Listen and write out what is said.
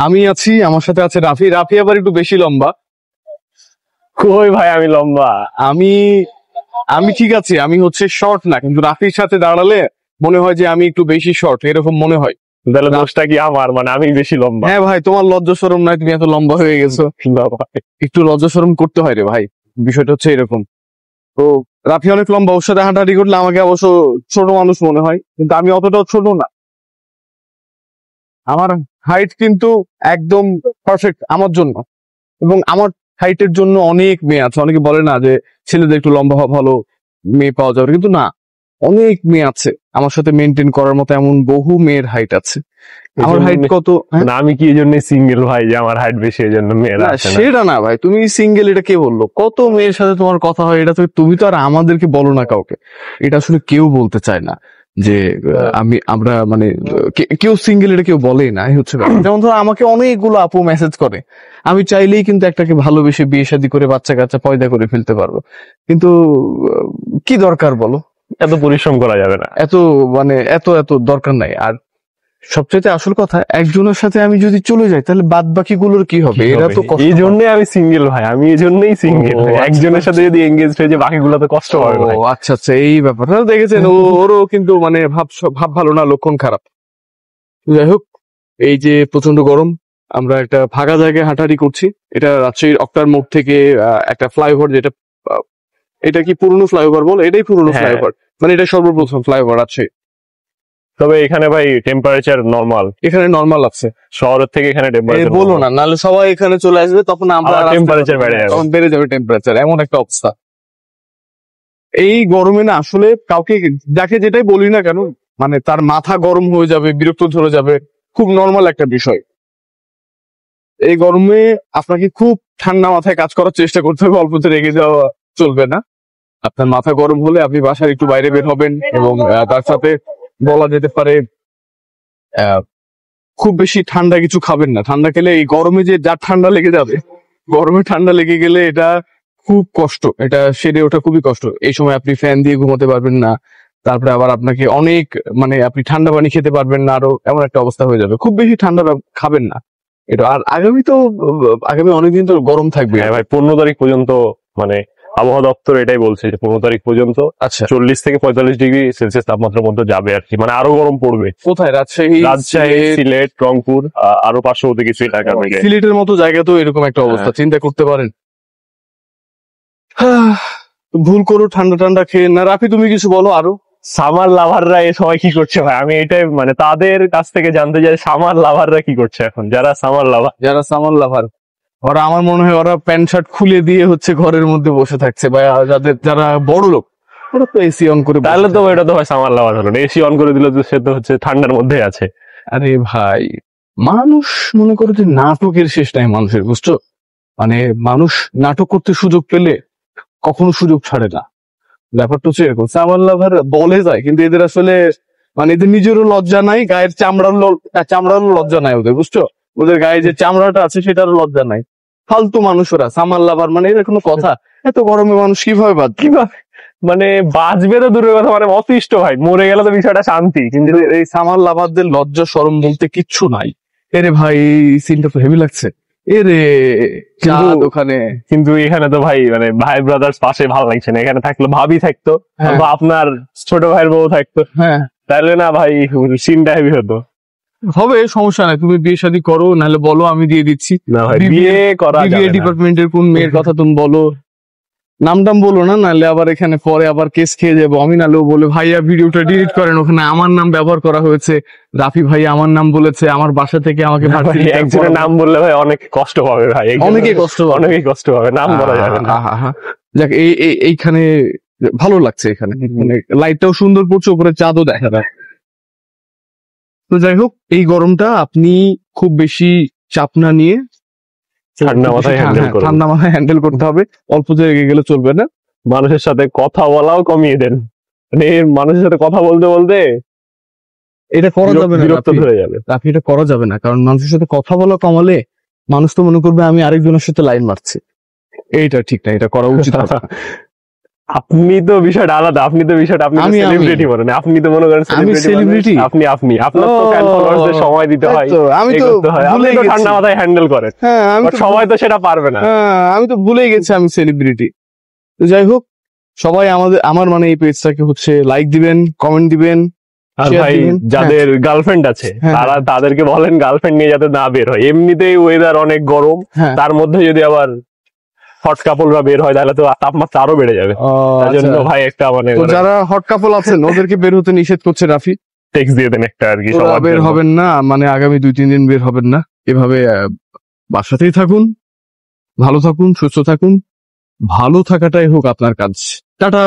আমি আছি, আমার সাথে আছে রাফি। রাফি আবার একটু বেশি লম্বা। কই ভাই আমি লম্বা? আমি আমি ঠিক আছে, আমি হচ্ছে শর্ট না, কিন্তু রাফির সাথে দাঁড়ালে মনে হয় যে আমি একটু বেশি শর্ট, এরকম মনে হয়। তাহলে দোষটা কি আমার, মানে আমি বেশি লম্বা? হ্যাঁ ভাই, তোমার লজ্জা শরম নাই, তুমি এত লম্বা হয়ে গেছো। একটু লজ্জা শরম করতে হয় রে ভাই, বিষয়টা হচ্ছে এরকম। তো রাফি অনেক লম্বা, ওর সাথে হাঁটাহাঁটি করলে আমাকে অবশ্য ছোট মানুষ মনে হয়, কিন্তু আমি অতটাও ছোট না। আমার হাইট কিন্তু একদম পারফেক্ট আমার জন্য, এবং আমার হাইটের জন্য অনেক মেয়ে আছে। অনেকে বলে না যে ছেলেদের একটু লম্বা হওয়া ভালো, মেয়ে পাওয়া যাবে, কিন্তু না, অনেক মেয়ে আছে আমার সাথে মেনটেন করার মতো, এমন বহু মেয়ের হাইট আছে। আমার হাইট কত? না আমি কি এই জন্য সিঙ্গেল ভাই, যে আমার হাইট বেশি এই জন্য মেয়েরা না আসে না? সেটা না ভাই, তুমি সিঙ্গেল এটা কে বললো? কত মেয়ের সাথে তোমার কথা হয়, এটা তো তুমি তো আর আমাদেরকে বলো না কাউকে। এটা আসলে কেউ বলতে চায় না যে আমরা মানে কেউ সিঙ্গেল, এটা কেউ বলেই না, এই হচ্ছে ব্যাপার। যেমন ধরো আমাকে অনেকগুলো আপু মেসেজ করে, আমি চাইলেই কিন্তু একটাকে ভালোবেসে বিয়ে শাদী করে বাচ্চা কাচ্চা পয়দা করে ফেলতে পারবো, কিন্তু কি দরকার বলো? এত পরিশ্রম করা যাবে না, এত মানে এত এত দরকার নাই। আর সবচেয়ে আসল কথা, একজনের সাথে আমি যদি চলে যাই তাহলে বাদ বাকি গুলোর কি হবে? এরা তো কষ্ট এই পাবে। জন্যই আমি সিঙ্গেল ভাই, আমি এই জন্যই সিঙ্গেল। ও, আচ্ছা, একজনের সাথে যদি এঙ্গেজ হয়ে যায় বাকিগুলো তো কষ্ট হবে ভাই। ও আচ্ছা আচ্ছা, এই ব্যাপারটা দেখেছেন। ওরও কিন্তু মানে ভাব ভালো না, লক্ষণ খারাপ। যাই হোক, এই যে প্রচন্ড গরম, আমরা একটা ফাঁকা জায়গায় হাঁটাহাঁটি করছি। এটা রাজশাহীর অক্টার মোড় থেকে একটা ফ্লাইওভার, যেটা এটা কি পুরনো ফ্লাইওভার বল? এটাই পুরনো হ্যাঁ। ফ্লাইওভার, মানে এটা সর্বপ্রথম ফ্লাইওভার আছে। তবে এখানে ভাই টেম্পারেচার নরমাল, এখানে নর্মাল আছে। শহরের থেকে এখানে টেম্পারেচার বলো না, নাহলে সবাই এখানে চলে আসবে, তখন আমরা টেম্পারেচার বেড়ে যাবে। তখন বেড়ে যাবে টেম্পারেচার, এমন একটা অবস্থা। এই গরমে না আসলে কাউকে, যাকে যেটাই বলি না কেন, মানে তার মাথা গরম হয়ে যাবে, বিরক্ত ধরে যাবে, খুব নর্মাল একটা বিষয়। এই গরমে আপনাকে খুব ঠান্ডা মাথায় কাজ করার চেষ্টা করতে হবে, অল্পতে রেগে যাওয়া চলবে না। আপনার মাথা গরম হলে আপনি বাসার একটু বাইরে বের হবেন, এবং তার সাথে বলা যেতে পারে খুব বেশি ঠান্ডা কিছু খাবেন না। ঠান্ডা খেলে এই গরমে যে যা ঠান্ডা লেগে যাবে, গরমে ঠান্ডা লেগে গেলে এটা খুব কষ্ট, এটা সেরে ওঠা খুবই কষ্ট। এই সময় আপনি ফ্যান দিয়ে ঘুমাতে পারবেন না, তারপরে আবার আপনাকে অনেক মানে আপনি ঠান্ডা পানি খেতে পারবেন না, আরো এমন একটা অবস্থা হয়ে যাবে। খুব বেশি ঠান্ডা খাবেন না এটা। আর আগামী অনেকদিন তো গরম থাকবে। হ্যাঁ ভাই, 15 তারিখ পর্যন্ত, মানে আবহাওয়া দপ্তর এটাই বলছে যে 15 তারিখ পর্যন্ত আচ্ছা, 40 থেকে 45 ডিগ্রি সেলসিয়াস তাপমাত্রার মধ্যে যাবে আর কি, মানে আরো গরম পড়বে। কোথায়? রাজশাহী, সিলেট, রংপুর, আরো পার্শ্ববর্তী কিছু এলাকা থেকে। সিলেটের মতো জায়গা তো এরকম একটা অবস্থা, চিন্তা করতে পারেন। ভুল করো, ঠান্ডা ঠান্ডা খেয়ে না। রাফি তুমি কিছু বলো আরো। সামার লাভাররা এ সবাই কি করছে ভাই? আমি এটাই মানে তাদের কাছ থেকে জানতে চাই, সামার লাভাররা কি করছে এখন, যারা সামার লাভার। যারা সামার লাভার, ওরা আমার মনে হয় ওরা প্যান্ট শার্ট খুলে দিয়ে হচ্ছে ঘরের মধ্যে বসে থাকছে, বা যারা বড় লোক ওরা তো এসি অন করে। তাহলে তো এটা তো ভাই সামার লাভার হলো না, এসি অন করে দিলে তো সে তো হচ্ছে ঠান্ডার মধ্যে আছে। আরে ভাই, মানুষ মনে করো যে নাটকের শেষ নাই মানুষের, বুঝছো? মানে মানুষ নাটক করতে সুযোগ পেলে কখনো সুযোগ ছাড়ে না। ব্যাপারটা হচ্ছে এরকম, সামার লাভার বলে যায়, কিন্তু এদের আসলে মানে এদের নিজেরও লজ্জা নাই, গায়ের চামড়ারও লজ্জা নাই ওদের, বুঝছো? ওদের গায়ে যে চামড়াটা আছে সেটারও লজ্জা নাই। ফালতু মানুষ ওরা, সামার লাভার মানে এর কোনো কথা? এত গরমে মানুষ কিভাবে কিভাবে মানে বাঁচবে তো দূরের কথা, মানে অতিষ্ঠ ভাই, মরে গেলে তো বিষয়টা শান্তি, কিন্তু এই সামার লাভারদের লজ্জা শরম বলতে কিচ্ছু নাই। এরে ভাই, সিনটা তো হেভি লাগছে। এরে চাঁদ ওখানে, কিন্তু এখানে তো ভাই মানে ভাই ব্রাদার্স পাশে ভালো লাগছে না। এখানে থাকলো ভাবি থাকতো, বা আপনার ছোট ভাইয়ের বউ থাকতো, হ্যাঁ তাহলে না ভাই সিনটা হেভি হতো। হবে, সমস্যা নাই, তুমি বিয়ে শাদী করো, নাহলে বলো আমি দিয়ে দিচ্ছি। না ভাই, বিয়ে করা যাবে না। ডিপার্টমেন্টের কোন মেয়ের কথা তুমি বলো, নামটাম বলো না, নাহলে আবার এখানে পরে আবার কেস খেয়ে যাবো আমি। নাহলেও বলে ভাইয়া ভিডিওটা ডিলিট করেন, ওখানে আমার নাম ব্যবহার করা হয়েছে, রাফি ভাই আমার নাম বলেছে, আমার বাসা থেকে আমাকে একজনের নাম বললে ভাই অনেক কষ্ট পাবে ভাই, অনেকেই কষ্ট পাবে, নাম বলা যাবে না। যাক, এইখানে ভালো লাগছে, এখানে মানে লাইটটাও সুন্দর পড়ছে, উপরে চাঁদও দেখা যায়। তো যাই হোক, এই গরমটা আপনি খুব বেশি চাপ না নিয়ে ঠান্ডা মাথায় হ্যান্ডেল করতে হবে, অল্পতে রেগে গেলে চলবে না। মানুষের সাথে কথা বলাও কমিয়ে দেন, মানে মানুষের সাথে কথা বলতে বলতে এটা করা যাবে না, বিরক্ত ধরে যাবে। আপনি এটা করা যাবে না, কারণ মানুষের সাথে কথা বলা কমালে মানুষ তো মনে করবে আমি আরেকজনের সাথে লাইন মারছি। এইটা ঠিক না, এটা করা উচিত না। আপনি তো বিষয়টা আলাদা, আপনি তো বিষয়টা আপনি আমি- সেলিব্রিটি বলেন, আপনি তো মনে করেন আমি সেলিব্রিটি, celebrity? আপনি আপনার তো ও, ফ্যান ফলোয়ারদের সময় দিতে তাই হয়, তো, আমি তো এগোতে হয়, আপনি ভুলেই তো গেছি। ঠান্ডা মাথায় হ্যান্ডেল করেন, হ্যাঁ আমি বাট তো সবাই তো সেটা পারবে না। আমি তো ভুলেই গেছি আমি সেলিব্রিটি। তো যাই হোক, সবাই আমার মানে এই পেজটাকে হচ্ছে লাইক দিবেন, কমেন্ট দিবেন, আর share ভাই দিবেন। যাদের গার্লফ্রেন্ড আছে হ্যাঁ, তাদেরকে বলেন গার্লফ্রেন্ড নিয়ে যাতে না বের হয়, এমনিতেই ওয়েদার অনেক গরম, হ্যাঁ। তার মধ্যে যদি আবার হট কাপলরা বের হয় তাহলে তো তাপমাত্রা আরো বেড়ে যাবে। ও, তার জন্য আচ্ছা। ভাই একটা মানে তো যারা হট কাপল আছেন ওদেরকে বের হতে নিষেধ করছে রাফি। টেক্সট দিয়ে দেন একটা আর কি ওরা সবার বের জন্য। হবেন না, মানে আগামী 2-3 দিন বের হবেন না। এভাবে বাসাতেই থাকুন, ভালো থাকুন, সুস্থ থাকুন, ভালো থাকাটাই হোক আপনার কাজ। টাটা।